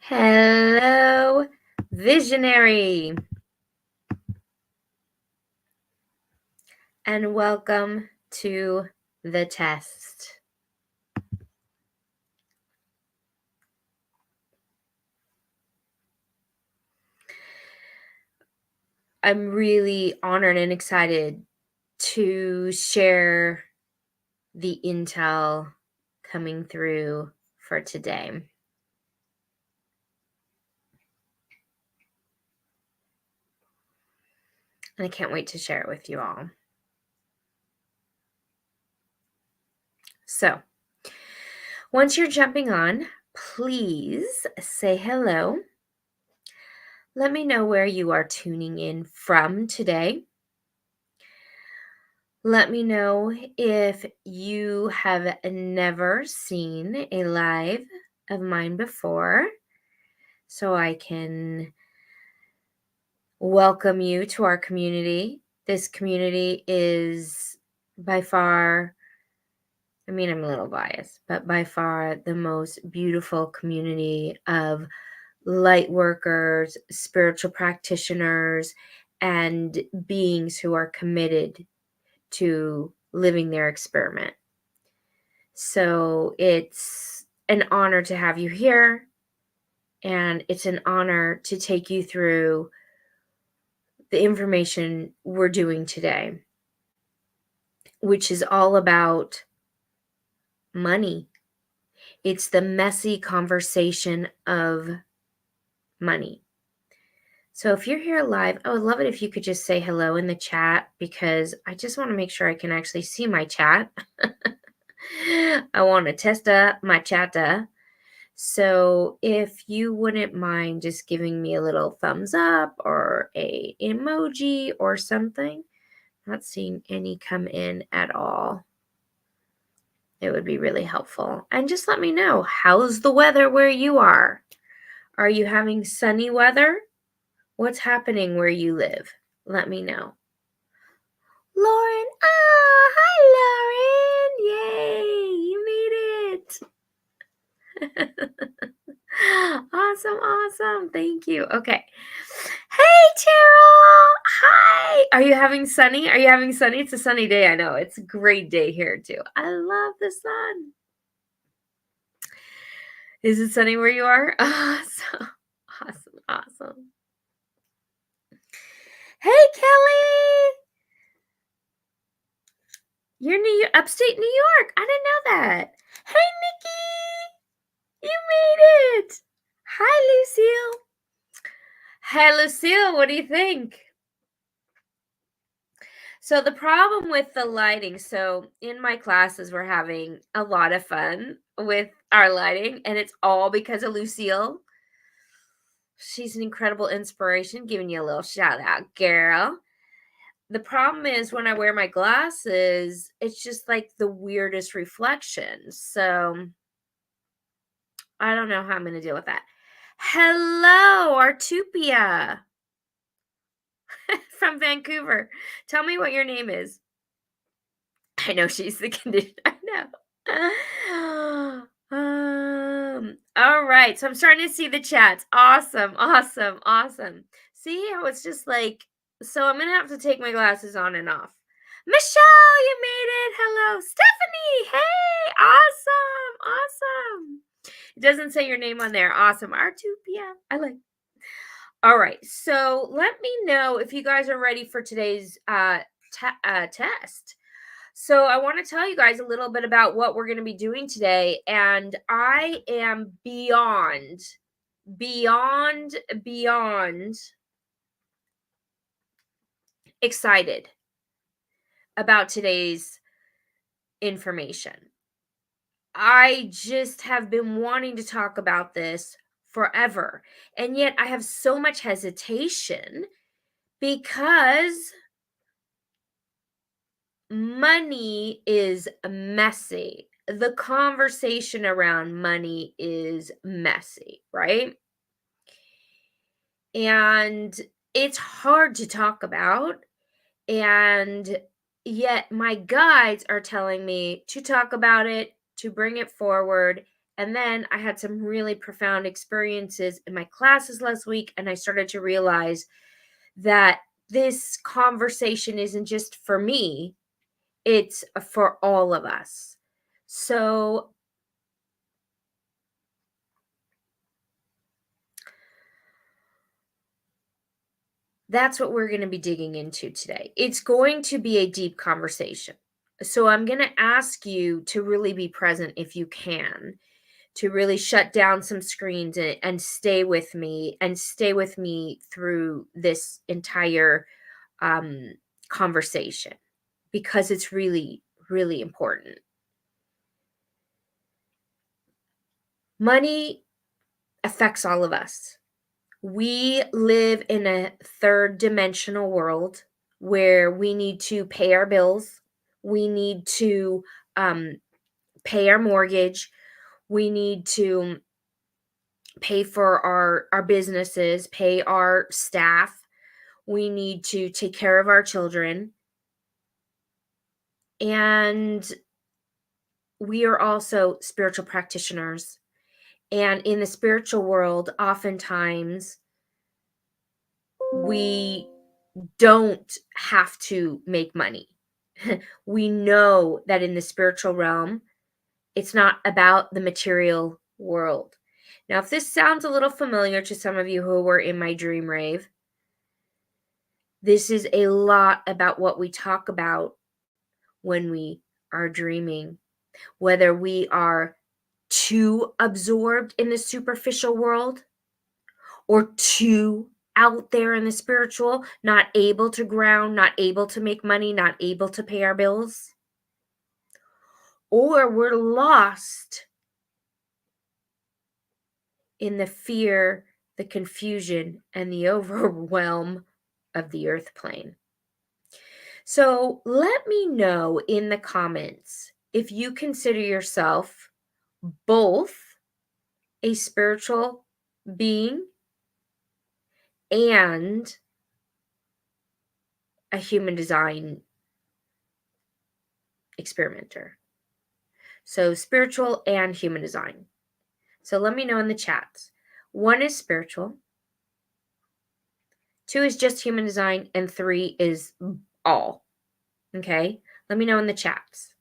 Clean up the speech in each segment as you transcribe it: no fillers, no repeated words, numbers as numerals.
Hello, visionary, and welcome to the test. I'm really honored and excited to share the intel coming through for today. And I can't wait to share it with you all. So, once you're jumping on, please say hello. Let me know where you are tuning in from today. Let me know if you have never seen a live of mine before, so I can welcome you to our community. This community is by far, I'm a little biased, but by far the most beautiful community of light workers, spiritual practitioners, and beings who are committed to living their experiment. So it's an honor to have you here, and it's an honor to take you through the information we're doing today, which is all about money. It's the messy conversation of money. So if you're here live, I would love it if you could just say hello in the chat, because I just want to make sure I can actually see my chat. I want to test my chat. So if you wouldn't mind just giving me a little thumbs up or an emoji or something. Not seeing any come in at all. It would be really helpful. And just let me know, how's the weather where you are? Are you having sunny weather? What's happening where you live? Let me know. Lauren, hi Lauren. Yay, you made it. Awesome. Thank you. Okay. Hey, Cheryl. Hi. Are you having sunny? It's a sunny day. I know. It's a great day here, too. I love the sun. Is it sunny where you are? Awesome. Hey, Kelly. You're upstate New York. I didn't know that. Hey, Nikki. You made it. Hi, Lucille. Hey, Lucille, what do you think? So the problem with the lighting, so in my classes, we're having a lot of fun with our lighting, and it's all because of Lucille. She's an incredible inspiration, giving you a little shout out, girl. The problem is when I wear my glasses, it's just like the weirdest reflection. So I don't know how I'm going to deal with that. Hello, Artupia from Vancouver. Tell me what your name is. I know she's the condition. I know. All right. So I'm starting to see the chats. Awesome. See how it's just like, so I'm going to have to take my glasses on and off. Michelle, you made it. Hello. Stephanie. Hey. Awesome. It doesn't say your name on there. Awesome. R2PM. I like. All right. So let me know if you guys are ready for today's test. So I want to tell you guys a little bit about what we're going to be doing today. And I am beyond excited about today's information. I just have been wanting to talk about this forever. And yet I have so much hesitation because money is messy. The conversation around money is messy, right? And it's hard to talk about. And yet my guides are telling me to talk about it, to bring it forward, And then I had some really profound experiences in my classes last week, and I started to realize that this conversation isn't just for me, it's for all of us. So that's what we're going to be digging into today. It's going to be a deep conversation. So I'm going to ask you to really be present if you can, to really shut down some screens and stay with me and stay with me through this entire um, conversation, because it's really, really important. Money affects all of us. We live in a third dimensional world where we need to pay our bills. We need to pay our mortgage. We need to pay for our businesses, pay our staff. We need to take care of our children. And we are also spiritual practitioners. And in the spiritual world, oftentimes we don't have to make money. We know that in the spiritual realm, it's not about the material world. Now, if this sounds a little familiar to some of you who were in my dream rave, this is a lot about what we talk about when we are dreaming, whether we are too absorbed in the superficial world or too out there in the spiritual, not able to ground, not able to make money, not able to pay our bills, or we're lost in the fear, the confusion, and the overwhelm of the earth plane. So let me know in the comments if you consider yourself both a spiritual being and a human design experimenter. So spiritual and human design. So let me know in the chats. 1 is spiritual, 2 is just human design, and 3 is all. Okay? Let me know in the chats.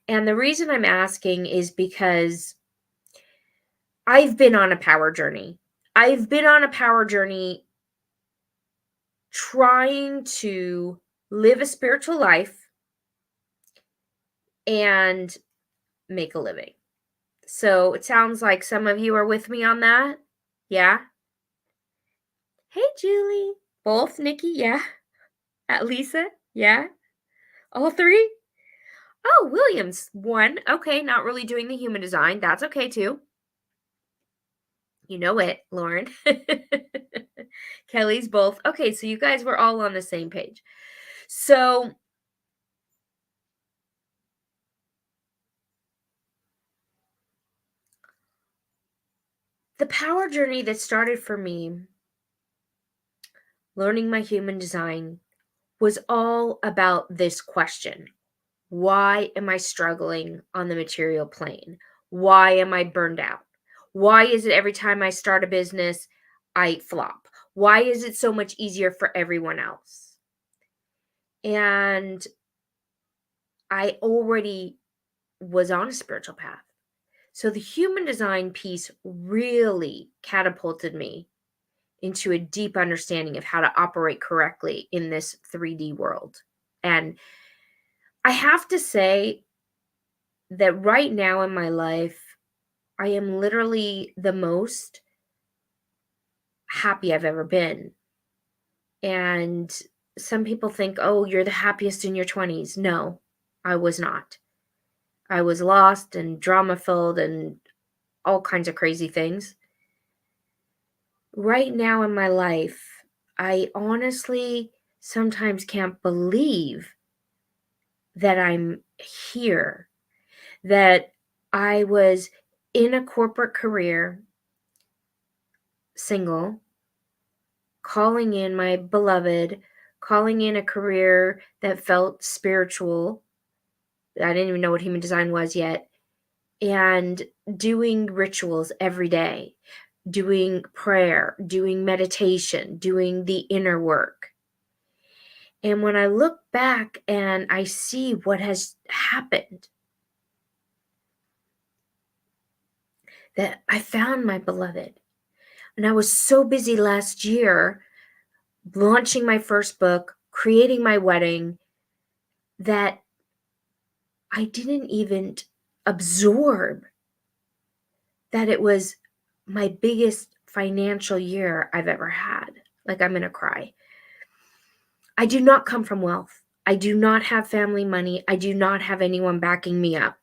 And the reason I'm asking is because I've been on a power journey. I've been on a power journey trying to live a spiritual life and make a living. So it sounds like some of you are with me on that. Yeah. Hey, Julie. Both, Nikki. Yeah. At Lisa. Yeah. All 3. Oh, Williams. 1. Okay. Not really doing the human design. That's okay too. You know it, Lauren. Kelly's both. Okay. So you guys were all on the same page. So the power journey that started for me, learning my human design, was all about this question. Why am I struggling on the material plane? Why am I burned out? Why is it every time I start a business, I flop? Why is it so much easier for everyone else? And I already was on a spiritual path. So the human design piece really catapulted me into a deep understanding of how to operate correctly in this 3D world. And I have to say that right now in my life, I am literally the most happy I've ever been. And some people think, oh, you're the happiest in your 20s. No, I was not. I was lost and drama filled and all kinds of crazy things. Right now in my life, I honestly sometimes can't believe that I'm here, that I was in a corporate career, single, calling in my beloved, calling in a career that felt spiritual. I didn't even know what human design was yet. and doing rituals every day, doing prayer, doing meditation, doing the inner work. And when I look back and I see what has happened, that I found my beloved. And I was so busy last year launching my first book, creating my wedding, that I didn't even absorb that it was my biggest financial year I've ever had. Like, I'm going to cry. I do not come from wealth. I do not have family money. I do not have anyone backing me up.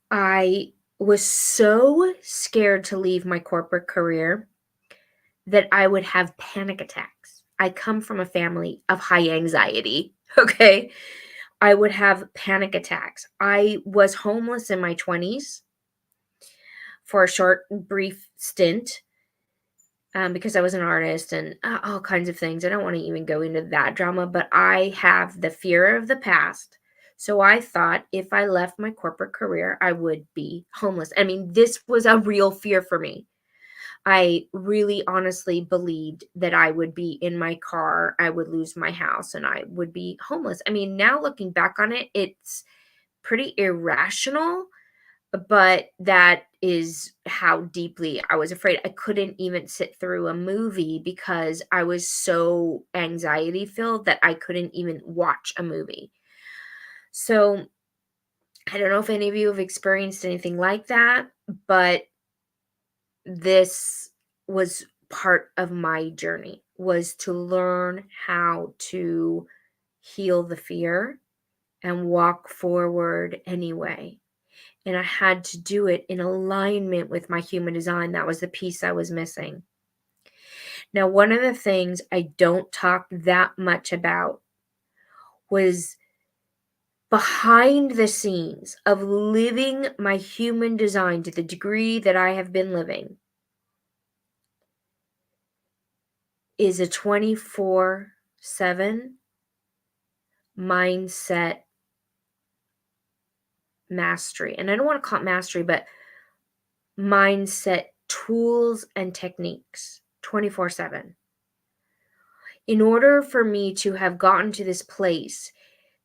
I was so scared to leave my corporate career that I would have panic attacks. I come from a family of high anxiety, okay? I would have panic attacks. I was homeless in my 20s for a short, brief stint because I was an artist and all kinds of things. I don't want to even go into that drama, but I have the fear of the past. So I thought if I left my corporate career, I would be homeless. I mean, this was a real fear for me. I really honestly believed that I would be in my car, I would lose my house, and I would be homeless. I mean, now looking back on it, it's pretty irrational, but that is how deeply I was afraid. I couldn't even sit through a movie because I was so anxiety filled that I couldn't even watch a movie. So I don't know if any of you have experienced anything like that, but this was part of my journey, was to learn how to heal the fear and walk forward anyway. And I had to do it in alignment with my human design. That was the piece I was missing. Now, one of the things I don't talk that much about was behind the scenes of living my human design to the degree that I have been living is a 24/7 mindset mastery. And I don't want to call it mastery, but mindset tools and techniques 24/7. In order for me to have gotten to this place,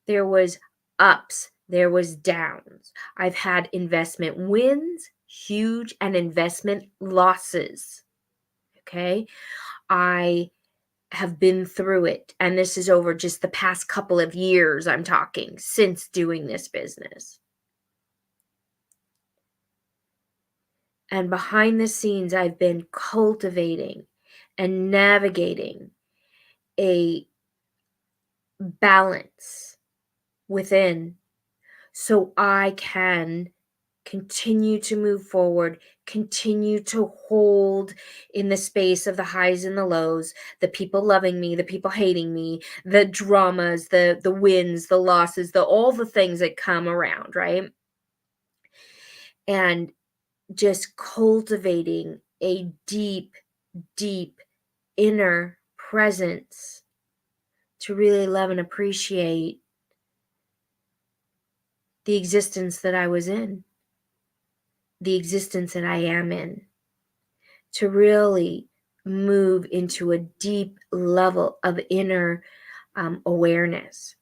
there was ups, there was downs. I've had investment wins, huge, and investment losses. Okay? I have been through it. And this is over just the past couple of years, I'm talking, since doing this business. And behind the scenes, I've been cultivating and navigating a balance within so I can continue to move forward, continue to hold in the space of the highs and the lows, the people loving me, the people hating me, the dramas, the wins, the losses, the all the things that come around, right? And just cultivating a deep, deep inner presence to really love and appreciate the existence that I was in, the existence that I am in, to really move into a deep level of inner awareness.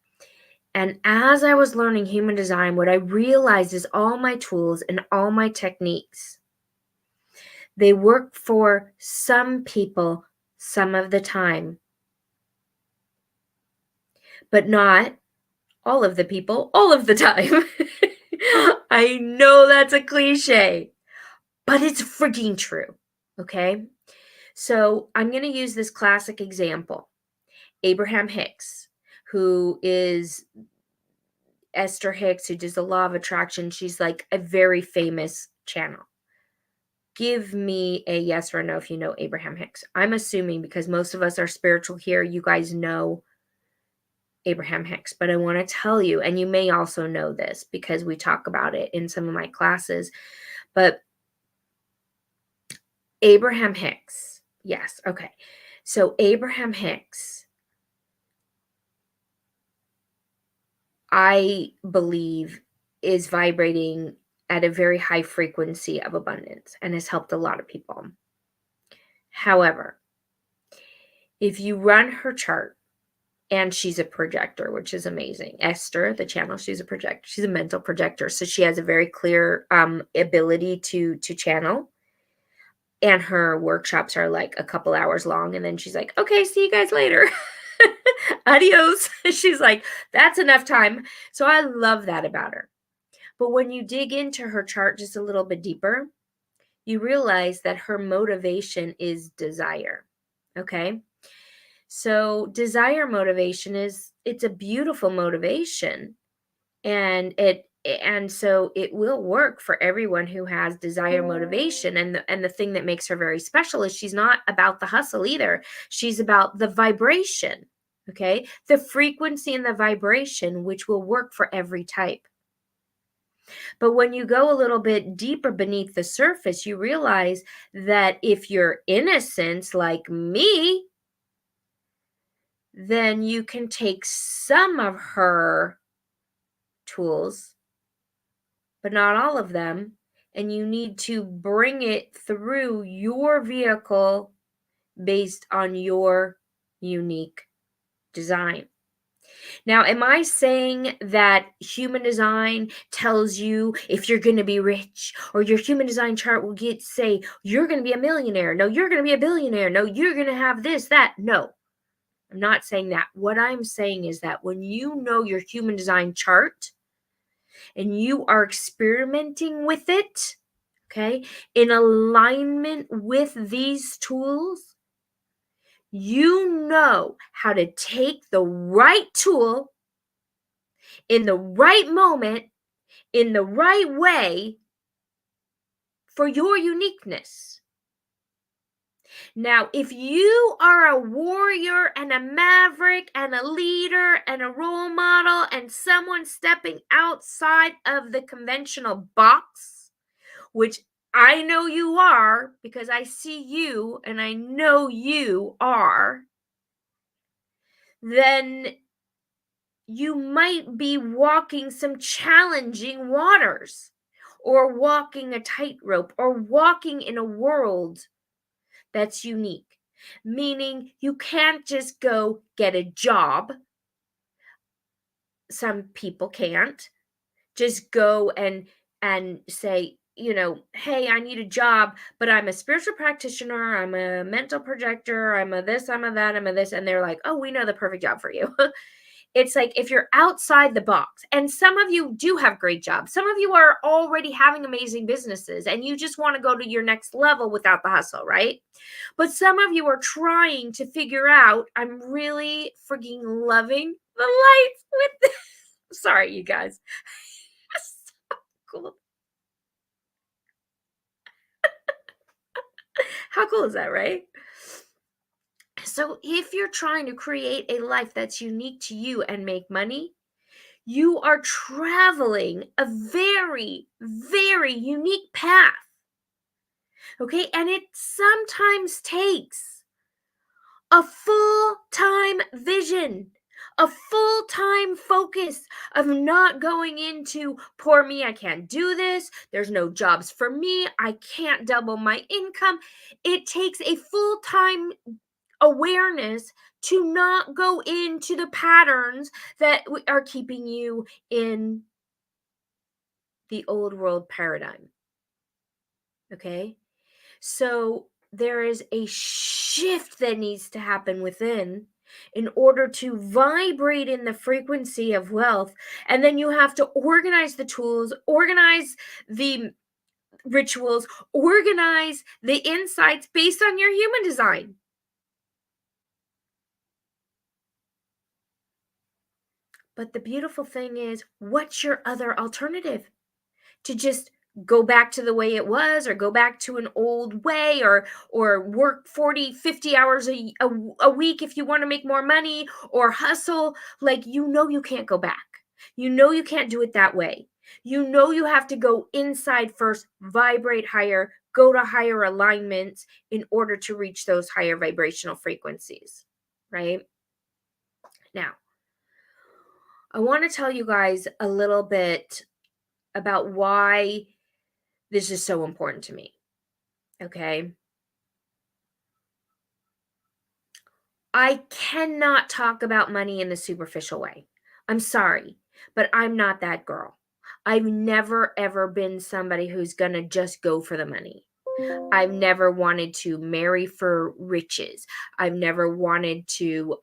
And as I was learning human design, what I realized is all my tools and all my techniques, they work for some people some of the time, but not all of the people all of the time. I know that's a cliche, but it's freaking true. Okay. So I'm going to use this classic example. Abraham Hicks, who is Esther Hicks, who does the law of attraction. She's like a very famous channel. Give me a yes or a no if you know Abraham Hicks. I'm assuming because most of us are spiritual here, you guys know Abraham Hicks. But I want to tell you, and you may also know this because we talk about it in some of my classes, but Abraham Hicks, yes, okay. So Abraham Hicks, I believe, is vibrating at a very high frequency of abundance and has helped a lot of people. However, if you run her chart, and she's a projector, which is amazing. Esther, the channel, she's a projector. She's a mental projector. So she has a very clear ability to channel. And her workshops are like a couple hours long. And then she's like, okay, see you guys later. Adios. She's like, that's enough time. So I love that about her. But when you dig into her chart just a little bit deeper, you realize that her motivation is desire. Okay. So desire motivation it's a beautiful motivation, and so it will work for everyone who has desire motivation. And the thing that makes her very special is she's not about the hustle either. She's about the vibration. Okay. The frequency and the vibration, which will work for every type. But when you go a little bit deeper beneath the surface, you realize that if you're innocent like me, then you can take some of her tools, but not all of them, and you need to bring it through your vehicle based on your unique design. Now, am I saying that human design tells you if you're going to be rich, or your human design chart will say you're going to be a millionaire? No, you're going to be a billionaire. No, you're going to have this, that. No. I'm not saying that. What I'm saying is that when you know your human design chart and you are experimenting with it, okay, in alignment with these tools, you know how to take the right tool in the right moment, in the right way for your uniqueness. Now, if you are a warrior and a maverick and a leader and a role model and someone stepping outside of the conventional box, which I know you are because I see you and I know you are, then you might be walking some challenging waters, or walking a tightrope, or walking in a world that's unique. Meaning you can't just go get a job. Some people can't just go and say, hey, I need a job, but I'm a spiritual practitioner, I'm a mental projector, I'm a this, I'm a that, I'm a this. And they're like, oh, we know the perfect job for you. It's like if you're outside the box, and some of you do have great jobs. Some of you are already having amazing businesses and you just want to go to your next level without the hustle, right? But some of you are trying to figure out, I'm really freaking loving the lights with this. Sorry, you guys. So cool. How cool is that, right? So if you're trying to create a life that's unique to you and make money, you are traveling a very, very unique path. Okay. And it sometimes takes a full-time vision, a full-time focus of not going into, poor me, I can't do this. There's no jobs for me. I can't double my income. It takes a full-time awareness to not go into the patterns that are keeping you in the old world paradigm. Okay. So there is a shift that needs to happen within in order to vibrate in the frequency of wealth. And then you have to organize the tools, organize the rituals, organize the insights based on your human design. But the beautiful thing is, what's your other alternative? To just go back to the way it was, or go back to an old way, or work 40-50 hours a week if you want to make more money, or hustle. Like, you can't go back. You can't do it that way. You have to go inside first, vibrate higher, go to higher alignments in order to reach those higher vibrational frequencies, right? Now, I want to tell you guys a little bit about why this is so important to me. Okay. I cannot talk about money in the superficial way. I'm sorry, but I'm not that girl. I've never ever been somebody who's going to just go for the money. I've never wanted to marry for riches. I've never wanted to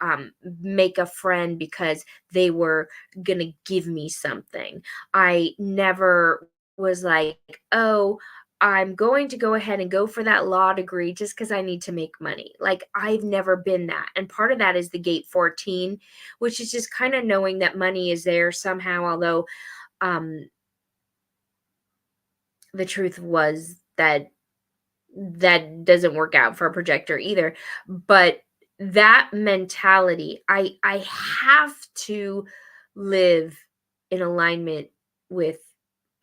make a friend because they were going to give me something. I never was like, oh, I'm going to go ahead and go for that law degree just because I need to make money. Like, I've never been that. And part of that is the gate 14, which is just kind of knowing that money is there somehow, although um, the truth was that that doesn't work out for a projector either. But that mentality, I have to live in alignment with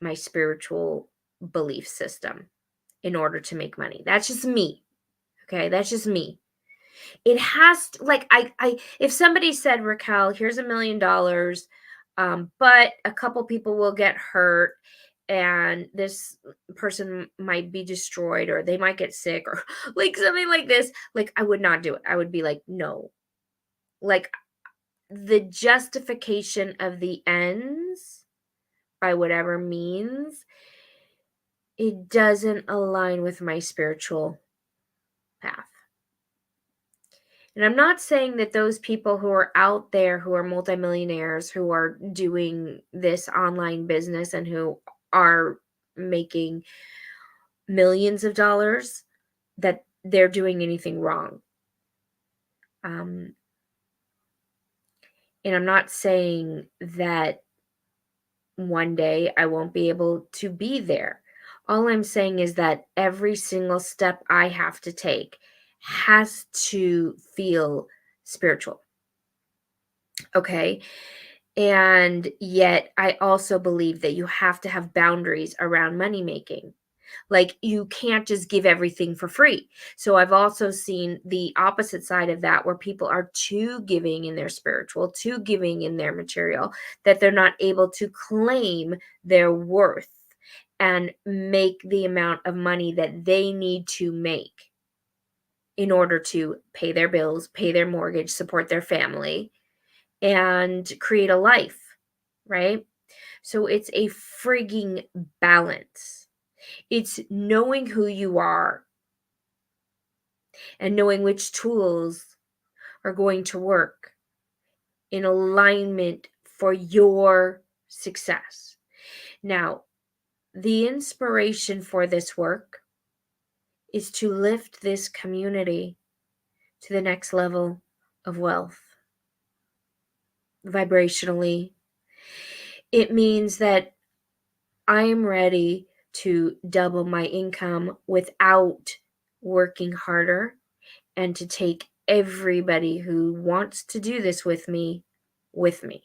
my spiritual belief system in order to make money. That's just me. Okay, that's just me. It has to, like, I if somebody said, Raquel, here's $1 million, but a couple people will get hurt and this person might be destroyed or they might get sick or like something like this, like, I would not do it. I would be like, no. Like, the justification of the ends by whatever means, it doesn't align with my spiritual path. And I'm not saying that those people who are out there who are multimillionaires, who are doing this online business and who are making millions of dollars, that they're doing anything wrong. Um, and I'm not saying that one day I won't be able to be there. All I'm saying is that every single step I have to take has to feel spiritual. Okay. And yet, I also believe that you have to have boundaries around money making. Like, you can't just give everything for free. So, I've also seen the opposite side of that where people are too giving in their spiritual, too giving in their material, that they're not able to claim their worth and make the amount of money that they need to make in order to pay their bills, pay their mortgage, support their family, and create a life, right? So it's a frigging balance. It's knowing who you are and knowing which tools are going to work in alignment for your success. Now, the inspiration for this work is to lift this community to the next level of wealth vibrationally. It means that I am ready to double my income without working harder and to take everybody who wants to do this with me with me.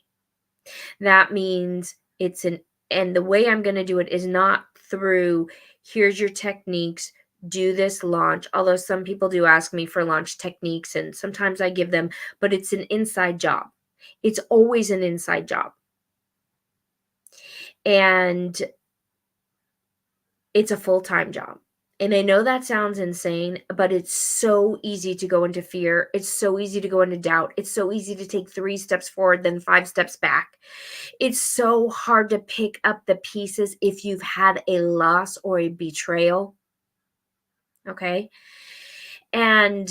That means and the way I'm going to do it is not through, here's your techniques, do this launch. Although some people do ask me for launch techniques and sometimes I give them, but it's an inside job. It's always an inside job. And it's a full-time job. And I know that sounds insane, but it's so easy to go into fear. It's so easy to go into doubt. It's so easy to take 3 steps forward, then 5 steps back. It's so hard to pick up the pieces if you've had a loss or a betrayal. Okay. And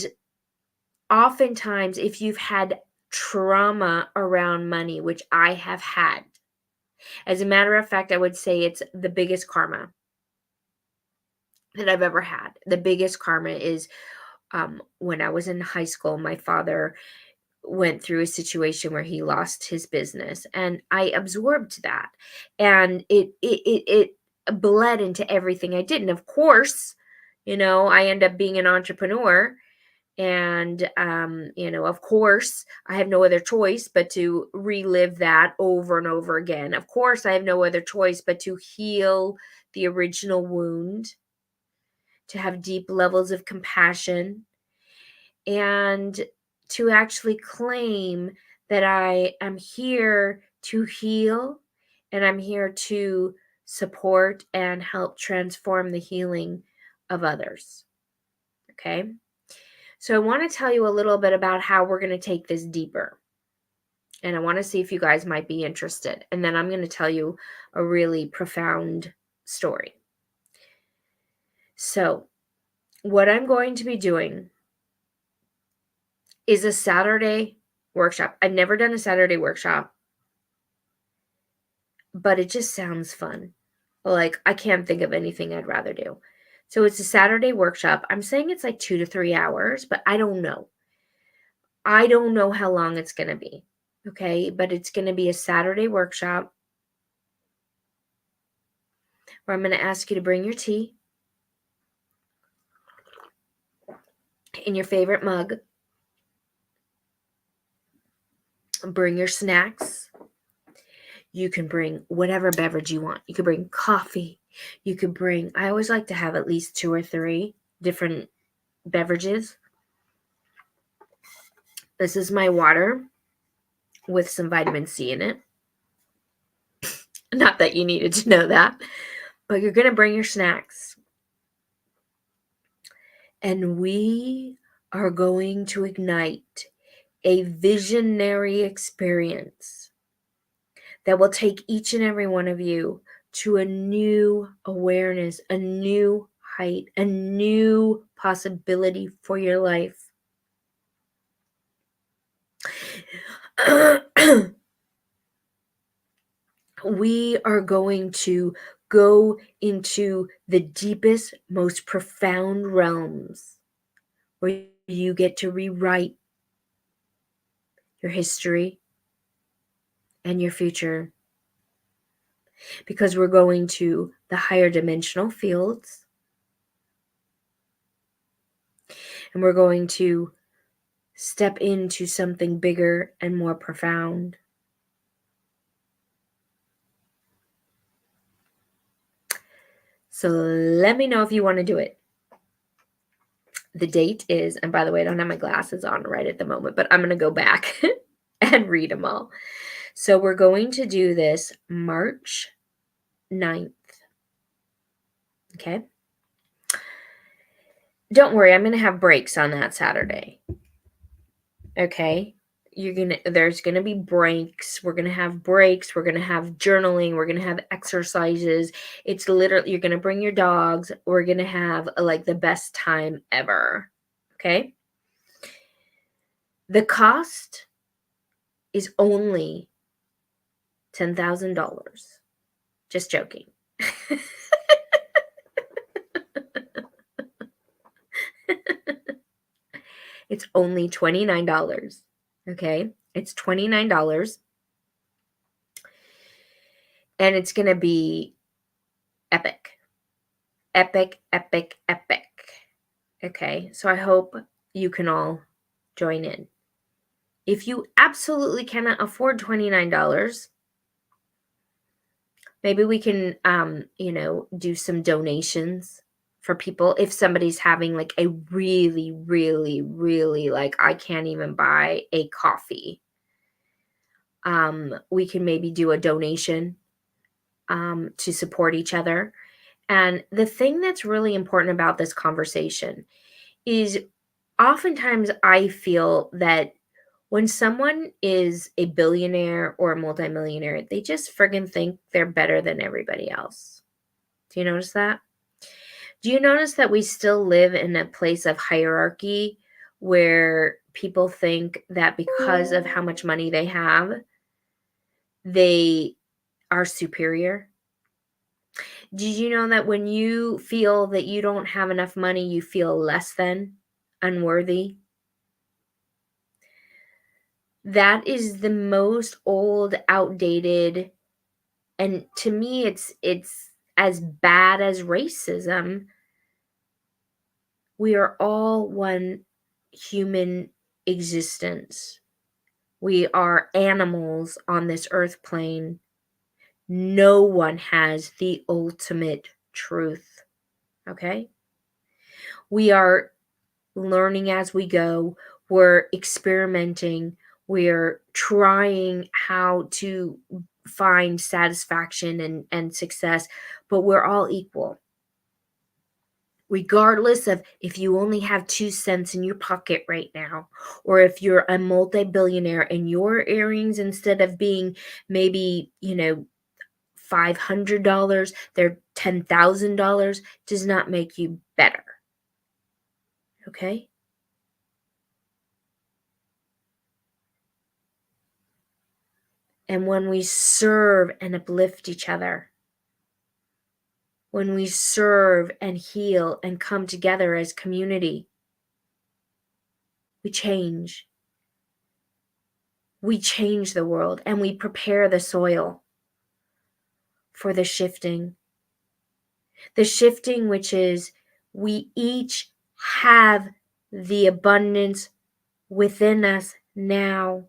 oftentimes, if you've had trauma around money, which I have had, as a matter of fact, I would say it's the biggest karma that I've ever had. The biggest karma is when I was in high school, my father went through a situation where he lost his business, and I absorbed that, and it bled into everything I did. And of course, I end up being an entrepreneur, and of course, I have no other choice but to relive that over and over again. Of course, I have no other choice but to heal the original wound, to have deep levels of compassion, and to actually claim that I am here to heal and I'm here to support, and help transform the healing of others. Okay? So I want to tell you a little bit about how we're going to take this deeper. And I want to see if you guys might be interested. And then I'm going to tell you a really profound story. So, what I'm going to be doing is a Saturday workshop. I've never done a Saturday workshop, but it just sounds fun. Like, I can't think of anything I'd rather do. So it's a Saturday workshop. I'm saying it's like 2 to 3 hours, but I don't know. I don't know how long it's going to be. Okay. But it's going to be a Saturday workshop where I'm going to ask you to bring your tea in your favorite mug, bring your snacks. You can bring whatever beverage you want. You could bring coffee. You could bring, I always like to have at least 2 or 3 different beverages. This is my water with some vitamin C in it. Not that you needed to know that, but you're going to bring your snacks. And we are going to ignite a visionary experience that will take each and every one of you to a new awareness, a new height, a new possibility for your life. We are going to go into the deepest, most profound realms where you get to rewrite your history and your future, because we're going to the higher dimensional fields, and we're going to step into something bigger and more profound. So let me know if you want to do it. The date is, and by the way, I don't have my glasses on right at the moment, but I'm going to go back and read them all. So we're going to do this March 9th. Okay. Don't worry, I'm going to have breaks on that Saturday. Okay. There's going to be breaks. We're going to have breaks. We're going to have journaling. We're going to have exercises. It's literally, you're going to bring your dogs. We're going to have like the best time ever. Okay. The cost is only $10,000. Just joking. It's only $29. Okay. It's $29. And it's going to be epic. Epic, epic, epic. Okay. So I hope you can all join in. If you absolutely cannot afford $29, maybe we can, do some donations for people. If somebody's having like a really, really, really, like, I can't even buy a coffee, we can maybe do a donation to support each other. And the thing that's really important about this conversation is oftentimes I feel that when someone is a billionaire or a multimillionaire, they just friggin' think they're better than everybody else. Do you notice that? Do you notice that we still live in a place of hierarchy where people think that because of how much money they have, they are superior? Did you know that when you feel that you don't have enough money, you feel less than, unworthy? That is the most old, outdated, and to me it's as bad as racism. We are all one human existence. We are animals on this earth plane. No one has the ultimate truth. Okay? We are learning as we go. We're experimenting. We're trying how to find satisfaction and success, but we're all equal. Regardless of if you only have 2 cents in your pocket right now, or if you're a multi-billionaire and your earrings, instead of being maybe, $500, they're $10,000, does not make you better. Okay? And when we serve and uplift each other, when we serve and heal and come together as community, we change. We change the world and we prepare the soil for the shifting. The shifting, which is we each have the abundance within us now.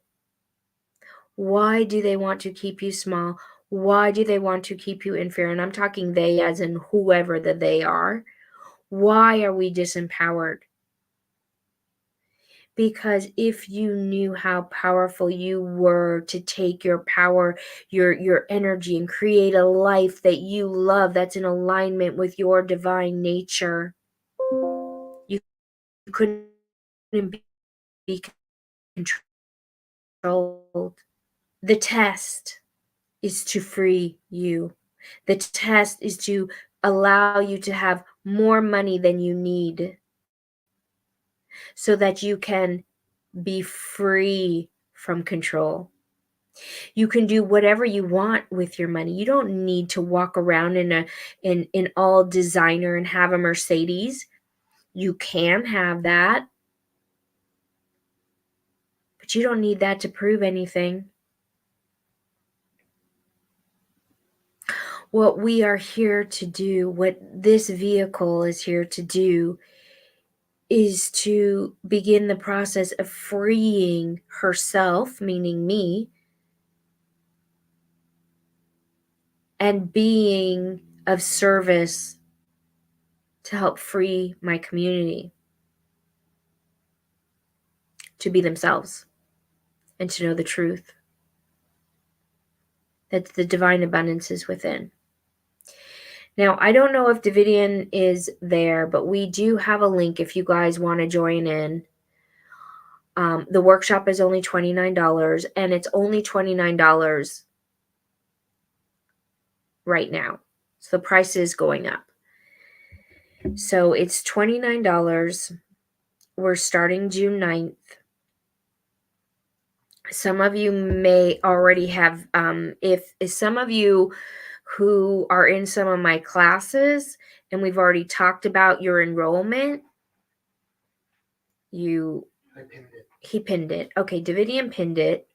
Why do they want to keep you small? Why do they want to keep you inferior? And I'm talking they as in whoever that they are. Why are we disempowered? Because if you knew how powerful you were to take your power, your energy, and create a life that you love, that's in alignment with your divine nature, you couldn't be controlled. The test is to free you. The test is to allow you to have more money than you need so that you can be free from control. You can do whatever you want with your money. You don't need to walk around in all designer and have a Mercedes. You can have that, but you don't need that to prove anything. What we are here to do, what this vehicle is here to do, is to begin the process of freeing herself, meaning me, and being of service to help free my community to be themselves and to know the truth that the divine abundance is within. Now, I don't know if Davidian is there, but we do have a link if you guys want to join in. The workshop is only $29, and it's only $29 right now. So the price is going up. So it's $29. We're starting June 9th. Some of you may already have, if some of you who are in some of my classes and we've already talked about your enrollment, I pinned it. He pinned it. Okay, Davidian pinned it.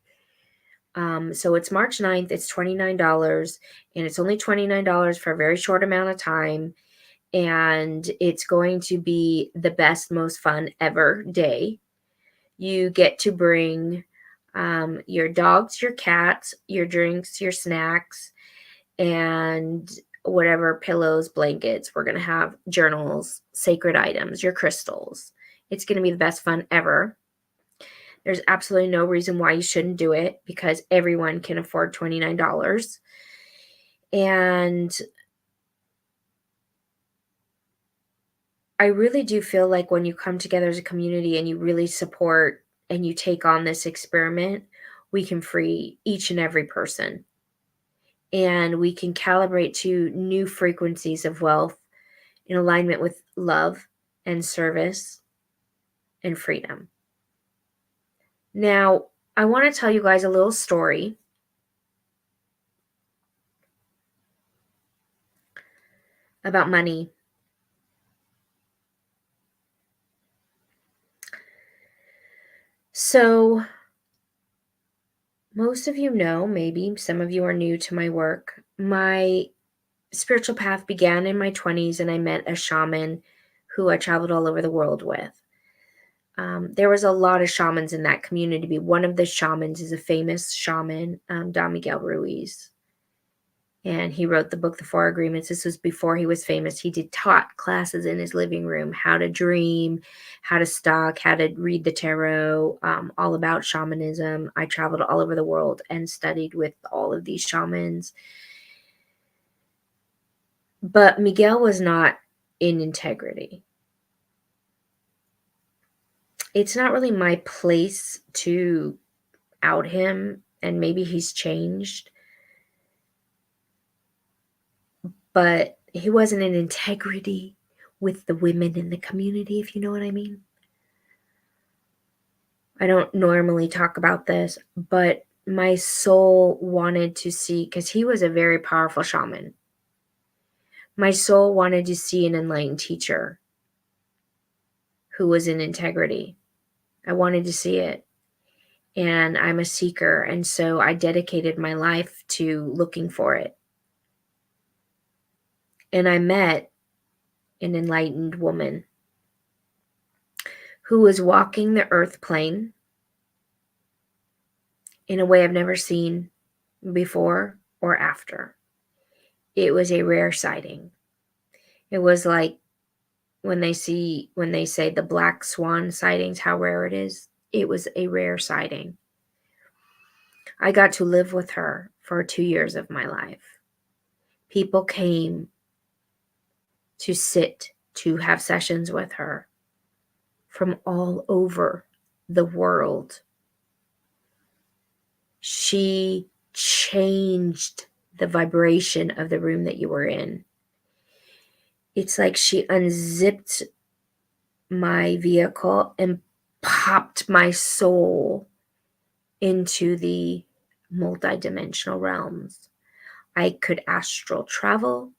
So it's March 9th. It's $29, and it's only $29 for a very short amount of time. And it's going to be the best, most fun ever day. You get to bring your dogs, your cats, your drinks, your snacks, and whatever pillows, blankets. We're going to have journals, sacred items, your crystals. It's going to be the best fun ever. There's absolutely no reason why you shouldn't do it because everyone can afford $29. And I really do feel like when you come together as a community and you really support and you take on this experiment, we can free each and every person. And we can calibrate to new frequencies of wealth in alignment with love and service and freedom. Now, I want to tell you guys a little story about money. So, most of you know, maybe some of you are new to my work. My spiritual path began in my 20s, and I met a shaman who I traveled all over the world with. There was a lot of shamans in that community. One of the shamans is a famous shaman, Don Miguel Ruiz. And he wrote the book, The Four Agreements. This was before he was famous. He taught classes in his living room, how to dream, how to stalk, how to read the tarot, all about shamanism. I traveled all over the world and studied with all of these shamans. But Miguel was not in integrity. It's not really my place to out him, and maybe he's changed, but he wasn't in integrity with the women in the community, if you know what I mean. I don't normally talk about this, but my soul wanted to see, because he was a very powerful shaman. My soul wanted to see an enlightened teacher who was in integrity. I wanted to see it. And I'm a seeker. And so I dedicated my life to looking for it. And I met an enlightened woman who was walking the earth plane in a way I've never seen before or after. It was a rare sighting. It was like when they say the black swan sightings, how rare it is. It was a rare sighting. I got to live with her for 2 years of my life. People came to have sessions with her from all over the world. She changed the vibration of the room that you were in. It's like she unzipped my vehicle and popped my soul into the multidimensional realms. I could astral travel.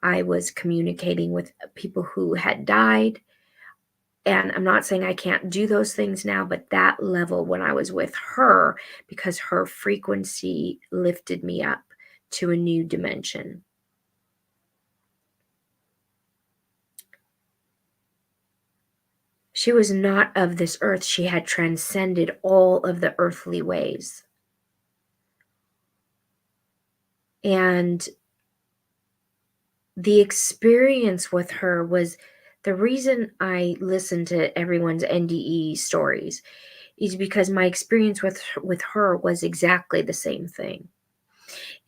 I was communicating with people who had died. And I'm not saying I can't do those things now, but that level when I was with her, because her frequency lifted me up to a new dimension. She was not of this earth. She had transcended all of the earthly ways. And the experience with her was the reason I listened to everyone's NDE stories is because my experience with her was exactly the same thing.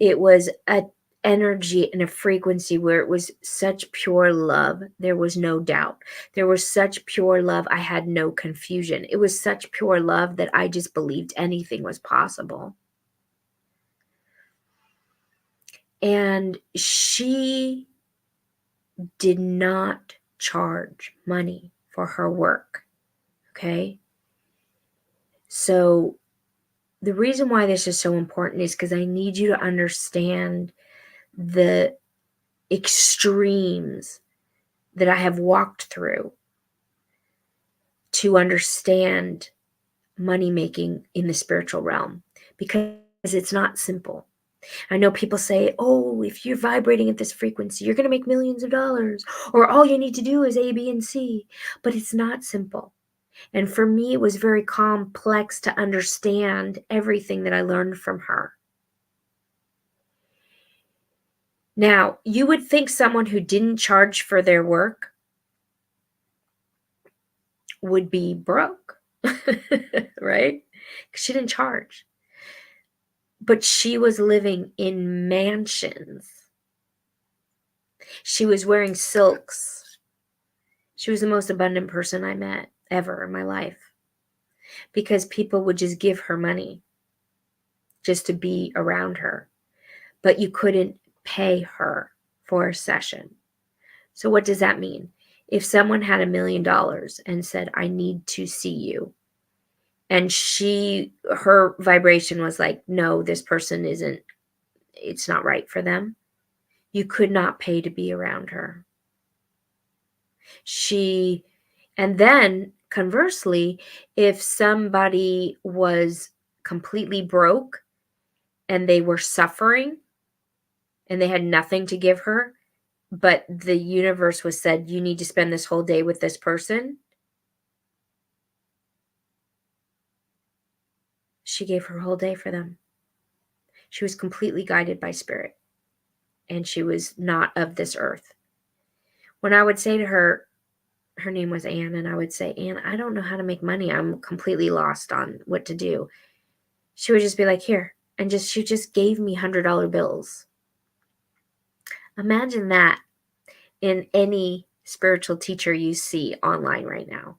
It was a energy and a frequency where it was such pure love. There was no doubt. There was such pure love. I had no confusion. It was such pure love that I just believed anything was possible. And she did not charge money for her work. Okay. So the reason why this is so important is because I need you to understand the extremes that I have walked through to understand money making in the spiritual realm, because it's not simple. I know people say, oh, if you're vibrating at this frequency, you're going to make millions of dollars, or all you need to do is A, B, and C. But it's not simple. And for me, it was very complex to understand everything that I learned from her. Now, you would think someone who didn't charge for their work would be broke, right? Because she didn't charge. But she was living in mansions. She was wearing silks. She was the most abundant person I met ever in my life, because people would just give her money just to be around her. But you couldn't pay her for a session. So what does that mean? If someone had $1 million and said, I need to see you, and her vibration was like, no, this person it's not right for them, you could not pay to be around her. And then conversely, if somebody was completely broke and they were suffering and they had nothing to give her, but the universe was said, you need to spend this whole day with this person, she gave her whole day for them. She was completely guided by spirit. and she was not of this earth. When I would say to her, her name was Anne, and I would say, Anne, I don't know how to make money. I'm completely lost on what to do. She would just be like, here. And she just gave me $100 bills. Imagine that in any spiritual teacher you see online right now.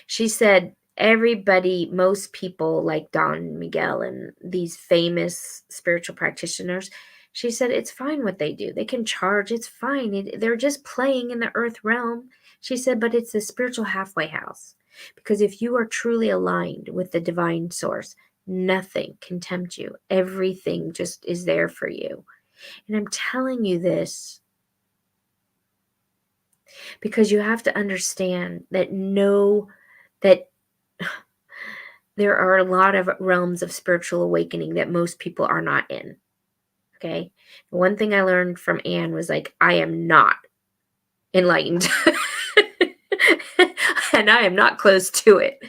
She said, everybody, most people like Don Miguel and these famous spiritual practitioners, she said, it's fine what they do. They can charge. It's fine. They're just playing in the earth realm. She said, but it's the spiritual halfway house. Because if you are truly aligned with the divine source, nothing can tempt you. Everything just is there for you. And I'm telling you this because you have to understand that that there are a lot of realms of spiritual awakening that most people are not in. Okay. One thing I learned from Anne was like, I am not enlightened and I am not close to it.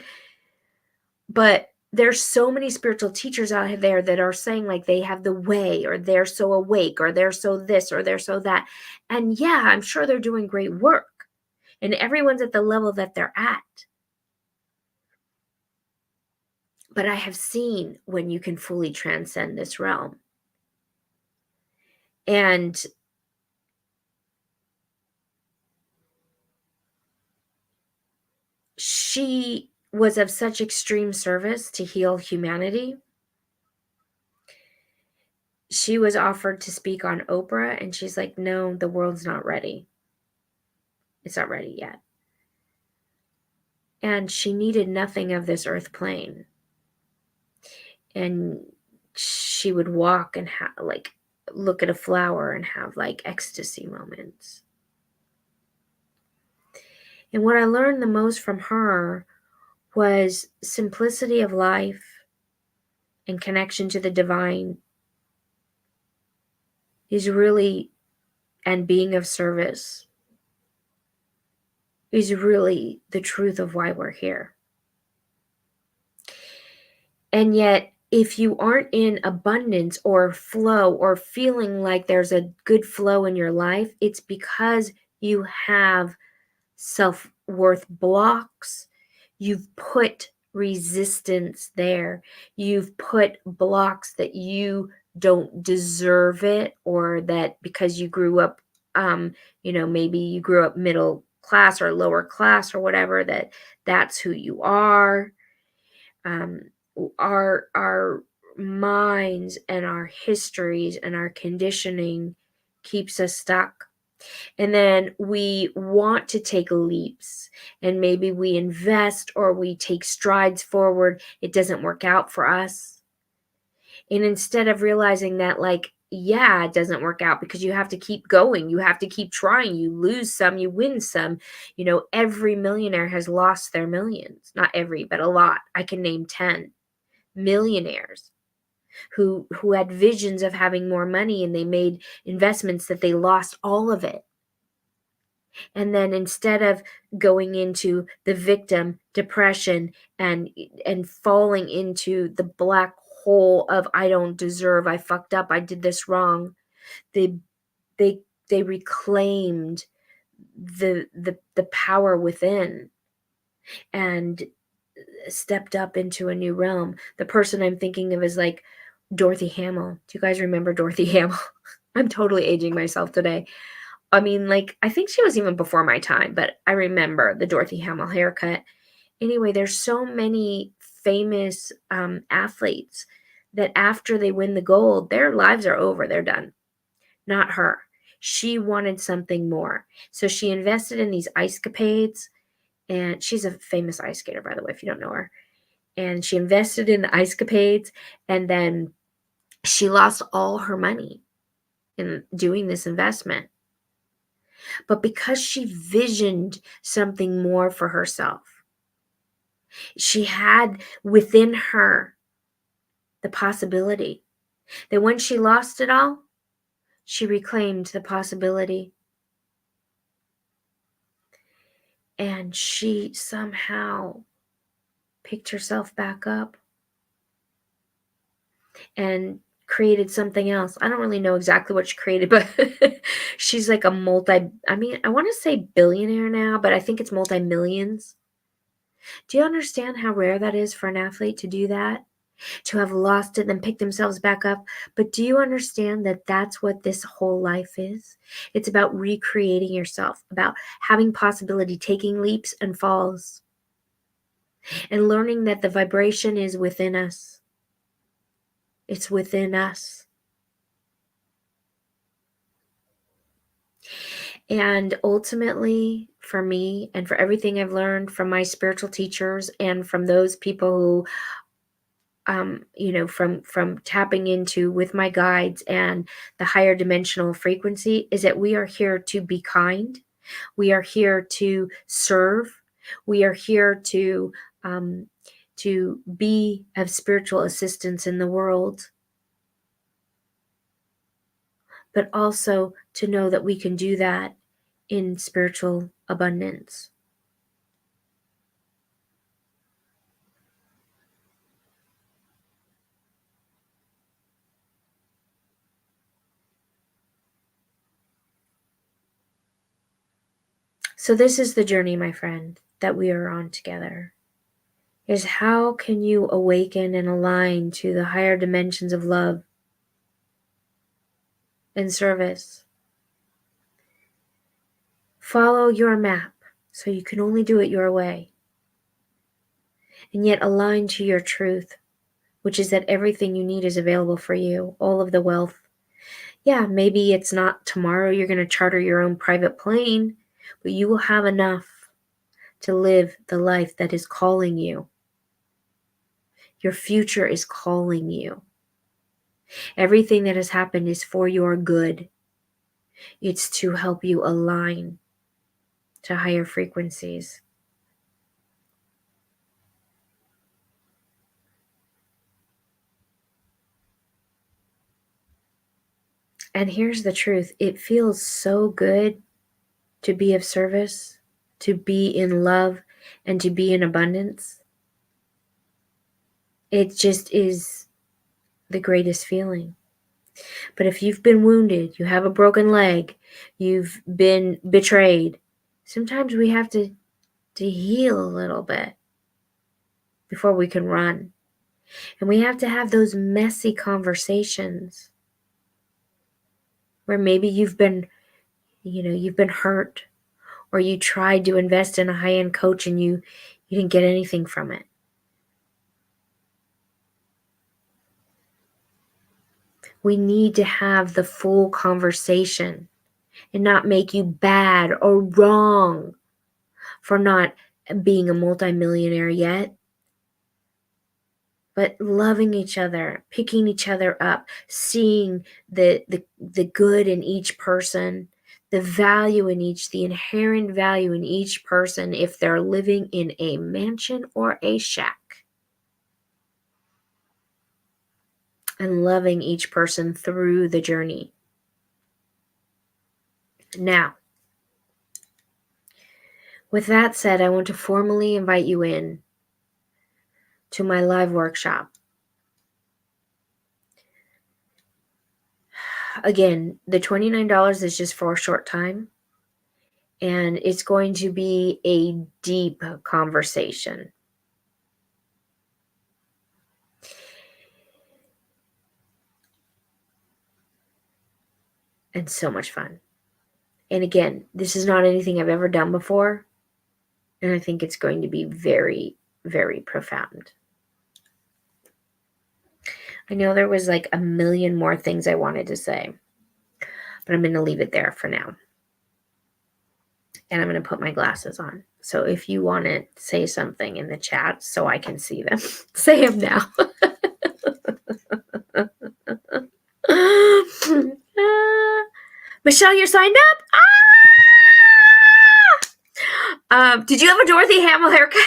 But there's so many spiritual teachers out there that are saying like they have the way, or they're so awake, or they're so this, or they're so that. And yeah, I'm sure they're doing great work and everyone's at the level that they're at. But I have seen when you can fully transcend this realm. And she was of such extreme service to heal humanity. She was offered to speak on Oprah, and she's like, no, the world's not ready. It's not ready yet. And she needed nothing of this earth plane. And she would walk and look at a flower and have like ecstasy moments. And what I learned the most from her was simplicity of life and connection to the divine is really, and being of service is really the truth of why we're here. And yet, if you aren't in abundance or flow or feeling like there's a good flow in your life, it's because you have self-worth blocks. You've put resistance there. You've put blocks that you don't deserve it, or that because you grew up, maybe you grew up middle class or lower class or whatever, that's who you are. Our minds and our histories and our conditioning keeps us stuck. And then we want to take leaps, and maybe we invest or we take strides forward. It doesn't work out for us. And instead of realizing that, it doesn't work out because you have to keep going. You have to keep trying. You lose some, you win some. Every millionaire has lost their millions. Not every, but a lot. I can name 10 millionaires who had visions of having more money, and they made investments that they lost all of it. And then instead of going into the victim depression and falling into the black hole of I don't deserve, I fucked up, I did this wrong, they reclaimed the power within and stepped up into a new realm. The person I'm thinking of is like Dorothy Hamill. Do you guys remember Dorothy Hamill? I'm totally aging myself today. I mean, I think she was even before my time, but I remember the Dorothy Hamill haircut. Anyway, there's so many famous athletes that after they win the gold, their lives are over. They're done. Not her. She wanted something more. So she invested in these ice capades, and she's a famous ice skater, by the way, if you don't know her. And she invested in the ice capades, and then she lost all her money in doing this investment. But because she visioned something more for herself, she had within her the possibility that when she lost it all, she reclaimed the possibility. And she somehow picked herself back up. And created something else. I don't really know exactly what she created, but she's like a I want to say billionaire now, but I think it's multi-millions. Do you understand how rare that is for an athlete to do that? To have lost it, then pick themselves back up. But do you understand that that's what this whole life is? It's about recreating yourself, about having possibility, taking leaps and falls, and learning that the vibration is within us. It's within us. And ultimately, for me and for everything I've learned from my spiritual teachers and from those people who from tapping into with my guides and the higher dimensional frequency, is that we are here to be kind. We are here to serve. We are here um, to be of spiritual assistance in the world, but also to know that we can do that in spiritual abundance. So this is the journey, my friend, that we are on together. Is how can you awaken and align to the higher dimensions of love and service? Follow your map so you can only do it your way. And yet align to your truth, which is that everything you need is available for you, all of the wealth. Yeah, maybe it's not tomorrow you're going to charter your own private plane, but you will have enough to live the life that is calling you. Your future is calling you. Everything that has happened is for your good. It's to help you align to higher frequencies. And here's the truth. It feels so good to be of service, to be in love, and to be in abundance. It just is the greatest feeling. But if you've been wounded, you have a broken leg, you've been betrayed, sometimes we have to heal a little bit before we can run. And we have to have those messy conversations where maybe you've been hurt, or you tried to invest in a high-end coach and you didn't get anything from it. We need to have the full conversation and not make you bad or wrong for not being a multimillionaire yet, but loving each other, picking each other up, seeing the good in each person, the value in each, the inherent value in each person if they're living in a mansion or a shack. And loving each person through the journey. Now, with that said, I want to formally invite you in to my live workshop. Again, the $29 is just for a short time, and it's going to be a deep conversation. And so much fun. And again, this is not anything I've ever done before, and I think it's going to be very, very profound. I know there was like a million more things I wanted to say, but I'm going to leave it there for now. And I'm going to put my glasses on. So if you want to say something in the chat so I can see them, say them now. Michelle, you're signed up? Did you have a Dorothy Hamill haircut?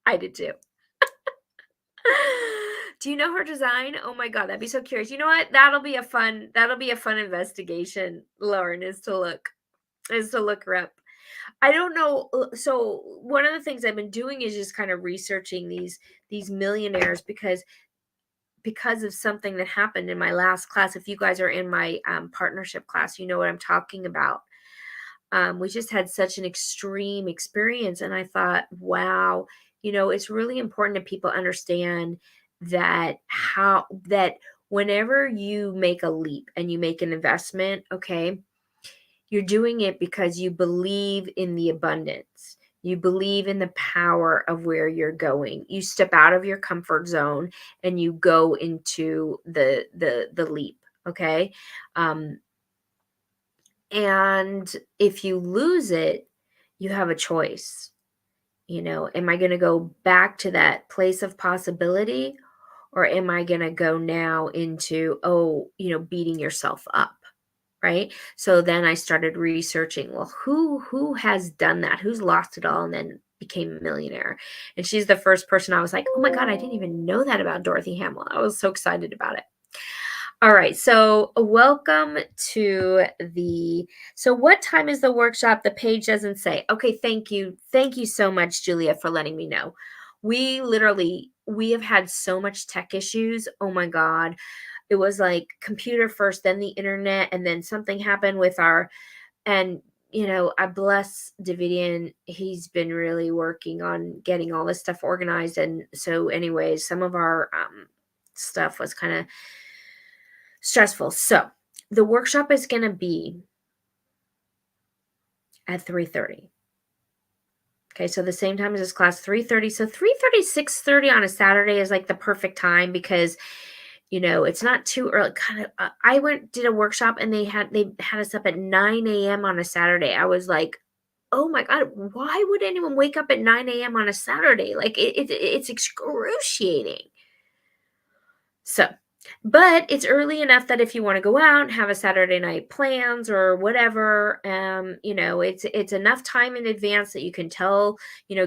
I did too. Do you know her design? Oh my god, that'd be so curious. You know what? That'll be a fun investigation, Lauren, is to look her up. I don't know. So one of the things I've been doing is just kind of researching these millionaires because of something that happened in my last class. If you guys are in my partnership class, you know what I'm talking about. We just had such an extreme experience, and I thought, wow, it's really important that people understand that whenever you make a leap and you make an investment, okay, you're doing it because you believe in the abundance. You believe in the power of where you're going. You step out of your comfort zone and you go into the leap, okay? Um, and if you lose it, you have a choice. Am I going to go back to that place of possibility, or am I going to go now into, beating yourself up? Right? So then I started researching, well, who has done that? Who's lost it all and then became a millionaire? And she's the first person I was like, oh my God, I didn't even know that about Dorothy Hamill. I was so excited about it. All right. So welcome to so what time is the workshop? The page doesn't say. Okay. Thank you. Thank you so much, Julia, for letting me know. We have had so much tech issues. Oh my God. It was like computer first, then the internet, and then something happened with and I bless Davidian. He's been really working on getting all this stuff organized. And so anyways, some of our stuff was kind of stressful. So the workshop is going to be at 3:30. Okay, so the same time as this class, 3:30. So 3:30, 6:30 on a Saturday is like the perfect time because it's not too early. Kind of, I did a workshop and they had us up at 9 a.m. on a Saturday. I was like, oh my God, why would anyone wake up at 9 a.m. on a Saturday? Like it's excruciating. So, but it's early enough that if you want to go out and have a Saturday night plans or whatever, it's enough time in advance that you can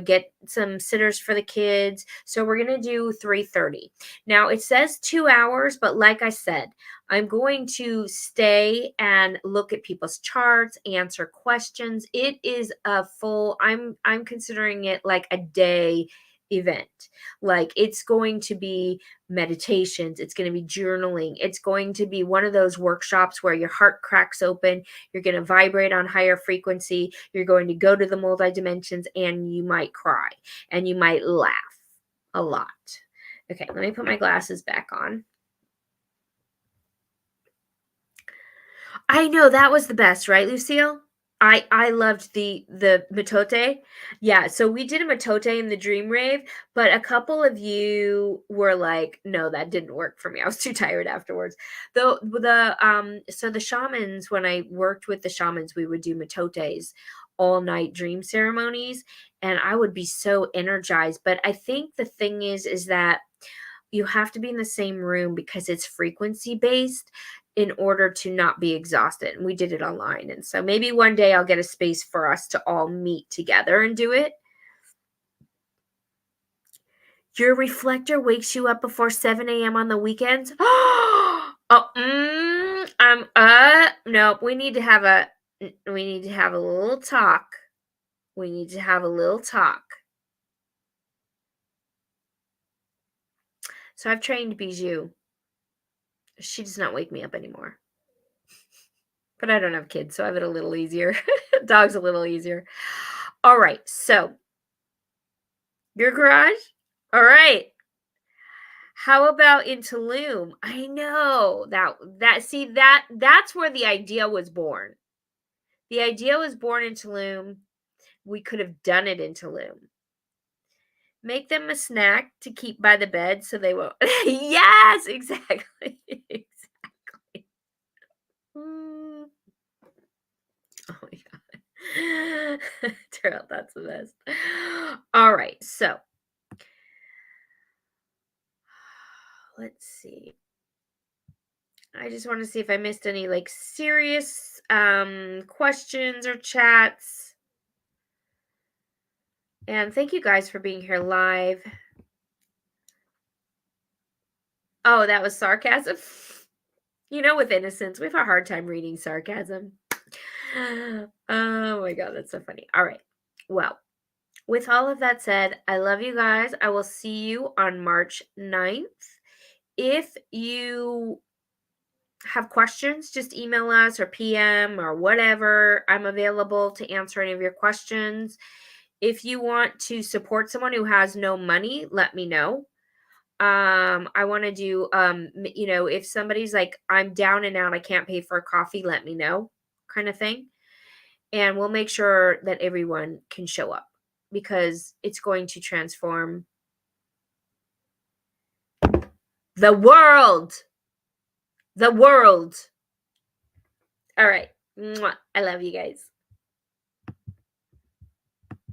get some sitters for the kids. So we're going to do 3:30. Now it says 2 hours, but like I said, I'm going to stay and look at people's charts, answer questions. It is I'm considering it like a day event. Like it's going to be meditations, it's going to be journaling, it's going to be one of those workshops where your heart cracks open, you're going to vibrate on higher frequency, you're going to go to the multi-dimensions, and you might cry and you might laugh a lot. Okay, let me put my glasses back on. I know, that was the best, right, Lucille? I loved the matote. Yeah, so we did a matote in the dream rave, but a couple of you were like, no, that didn't work for me. I was too tired afterwards. So the shamans, when I worked with the shamans, we would do matotes, all night dream ceremonies, and I would be so energized. But I think the thing is that you have to be in the same room because it's frequency based in order to not be exhausted. And we did it online. And so maybe one day I'll get a space for us to all meet together and do it. Your reflector wakes you up before 7 a.m. on the weekends? Nope. We need to have a little talk. We need to have a little talk. So I've trained Bijou. She does not wake me up anymore. But I don't have kids, so I have it a little easier. Dog's a little easier. All right, so your garage? All right. How about in Tulum? I know that's where the idea was born. The idea was born in Tulum. We could have done it in Tulum. Make them a snack to keep by the bed so they won't. Yes, exactly. Exactly. Oh my God. Terrell, that's the best. All right, so let's see. I just want to see if I missed any like serious questions or chats. And thank you guys for being here live. Oh, that was sarcasm. With innocence, we have a hard time reading sarcasm. Oh my God, that's so funny. All right. Well, with all of that said, I love you guys. I will see you on March 9th. If you have questions, just email us or PM or whatever. I'm available to answer any of your questions. If you want to support someone who has no money, let me know. I want to do if somebody's like, I'm down and out, I can't pay for a coffee, let me know, kind of thing. And we'll make sure that everyone can show up because it's going to transform the world. The world. All right. Mwah. I love you guys.